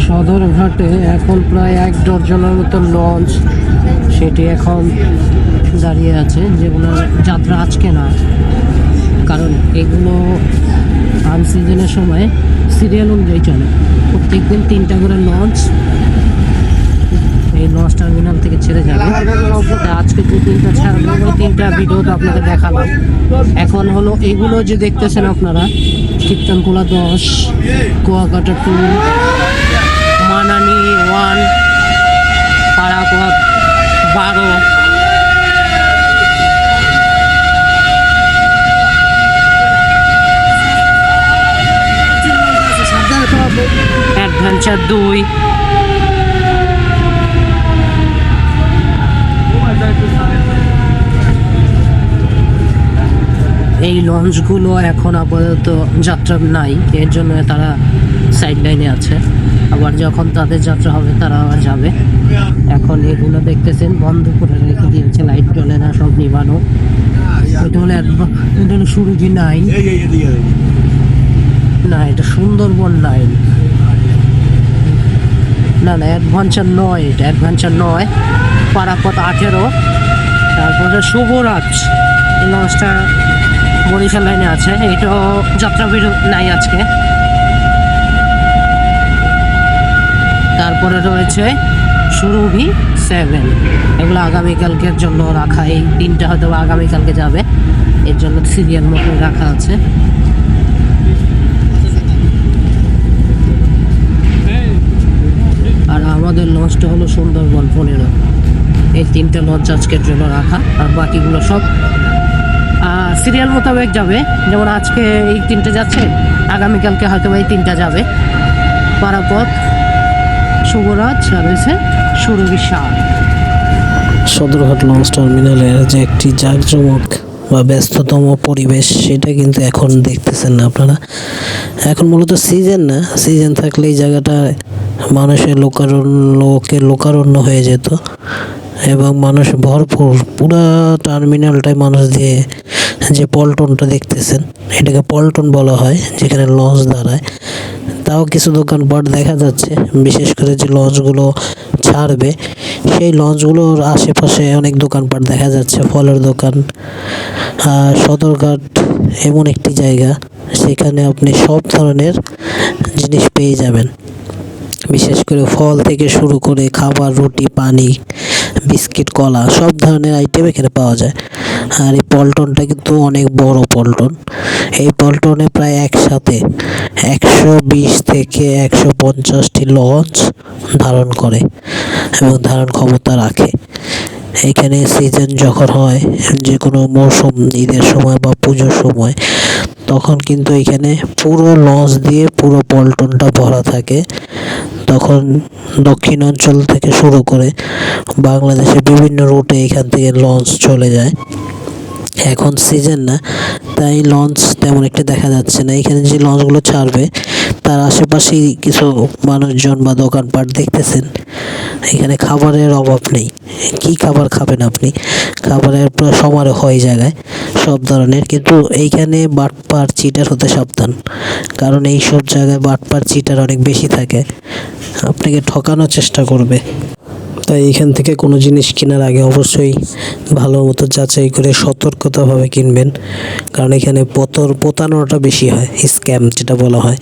সদরঘাটে এখন প্রায় 1 ডজনের মতো লঞ্চ সেটি এখন দাঁড়িয়ে আছে, যেগুলোর যাত্রা আজকে না, কারণ এগুলো আনসিজনের সময় সিরিয়াল অনুযায়ী চলে। প্রত্যেকদিন 3টা করে লঞ্চ এই লঞ্চ টার্মিনাল থেকে ছেড়ে যাবে। আজকে যে 3টা ছাড়বে ওই 3টা ভিডিও তো আপনাদের দেখালাম। এখন হলো এগুলো যে দেখতেছেন আপনারা, কীর্তনখোলা 10, কুয়াকাটা 2, মানানি 1, পারাকত 12, অ্যাডভেঞ্চার 2, এই লঞ্চগুলো এখন আপাতত যাত্রা নাই, এর জন্য তারা সাইড লাইনে আছে। আবার যখন তাদের যাত্রা হবে তারা আবার যাবে। এখন এগুলো দেখতেছেন বন্ধ করে রেখে দিয়েছে, লাইট জ্বলে না, সব নিবানো। এটা হলো সুরুজি 9, না এটা সুন্দরবন 9, না অ্যাডভেঞ্চার 9, এটা অ্যাডভেঞ্চার 9, পারাপথ 18, তারপরে শুভরাজ এই লঞ্চটা বরিশাল লাইনে আছে। এটাও যাত্রা ভিড় নাই আজকে। তারপরে রয়েছে সুরভি 7, এগুলো আগামীকালকের জন্য রাখা। এই 3টা হয়তো আগামীকালকে যাবে, এর জন্য সিরিয়াল মতো রাখা আছে। আর আমাদের লঞ্চটা হলো সুন্দরবন 15, এই 3টা লঞ্চ আজকের জন্য রাখা। আর বাকিগুলো সব সিরিয়াল মোতাবেক যাবে। যেমন আজকে এই 3টে যাচ্ছে, আগামীকালকে হয়তো এই 3টা যাবে। পারাপথ, শুভরাজ আর হয়েছে সুরভি 7। সদরঘাট লঞ্চ টার্মিনালের যে একটি জাঁকজমক বা ব্যস্ততম পরিবেশ, সেটা কিন্তু এখন দেখতেছেন না আপনারা। এখন মূলত সিজন না, সিজন থাকলে এই জায়গাটা মানুষের লোকারণ্য হয়ে যেত এবং মানুষ ভরপুর। পুরা টার্মিনালটাই মানুষ দিয়ে, যে পল্টনটা দেখতেছেন এটাকে পল্টন বলা হয়, যেখানে লঞ্চ দাঁড়ায়। তাও কিছু দোকানপাট দেখা যাচ্ছে, বিশেষ করে যে লঞ্চগুলো ছাড়বে সেই লঞ্চগুলোর আশেপাশে অনেক দোকানপাট দেখা যাচ্ছে, ফলের দোকান। সদরঘাট এমন একটি জায়গা, সেখানে আপনি সব ধরনের জিনিস পেয়ে যাবেন, বিশেষ করে ফল থেকে শুরু করে খাবার, রুটি, পানি, বিস্কিট, কলা, সব ধরনের আইটেম এখানে পাওয়া যায়। আর এই পল্টনটা কিন্তু অনেক বড় পল্টন। এই পল্টনে প্রায় একসাথে 120 থেকে 150টি লঞ্চ ধারণ করে এবং ধারণ ক্ষমতা রাখে। এখানে সিজন যখন হয়, যে কোনো মৌসুম, ঈদের সময় বা পুজোর সময়, তখন কিন্তু এখানে পুরো লঞ্চ দিয়ে পুরো পল্টনটা ভরা থাকে। তখন দক্ষিণ অঞ্চল থেকে শুরু করে বাংলাদেশের বিভিন্ন রুটে এখান থেকে লঞ্চ চলে যায়। এখন সিজন না, তাই লঞ্চ তেমন একটা দেখা যাচ্ছে না। এখানে যে লঞ্চগুলো ছাড়বে তার আশেপাশেই কিছু মানুষজন বা দোকানপাট দেখতেছেন। এখানে খাবারের অভাব নেই। কি খাবার খাবেন আপনি? খাবারের সমারোহ হয় জায়গায় সব ধরনের, কিন্তু এইখানে বাটপার, চিটার হতে সাবধান, কারণ এই সব জায়গায় বাটপার, চিটার অনেক বেশি থাকে, আপনাকে ঠকানোর চেষ্টা করবে। তাই এখান থেকে কোনো জিনিস কেনার আগে অবশ্যই ভালো মতো যাচাই করে সতর্কতাভাবে কিনবেন, কারণ এখানে প্রতারণাটা বেশি হয়, স্ক্যাম যেটা বলা হয়।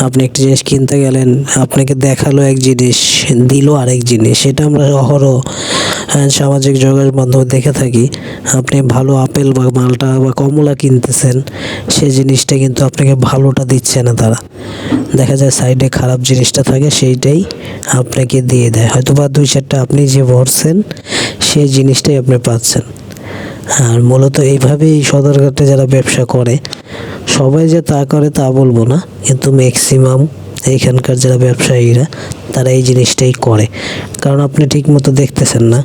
আপনি একটা জিনিস কিনতে গেলেন, আপনাকে দেখালো এক জিনিস, দিল আরেক জিনিস। সেটা আমরা অহরহ সামাজিক যোগাযোগ মাধ্যমে দেখে থাকি। আপনি ভালো আপেল বা মালটা বা কমলা কিনতেছেন, সে জিনিসটা কিন্তু আপনাকে ভালোটা দিচ্ছে না। তারা দেখা যায় সাইডে খারাপ জিনিসটা থাকে, সেইটাই আপনাকে দিয়ে দেয়। হয়তো বা 2-4টা আপনি যে ভরছেন সেই জিনিসটাই আপনি পাচ্ছেন। আর মূলত এইভাবেই সদরঘাটে যারা ব্যবসা করে, সবাই যে তা করে তা বলবো না, কিন্তু ম্যাক্সিমাম এইখানকার যারা ব্যবসায়ীরা তারা এই জিনিসটাই করে, কারণ আপনি ঠিক মতো দেখতেছেন না।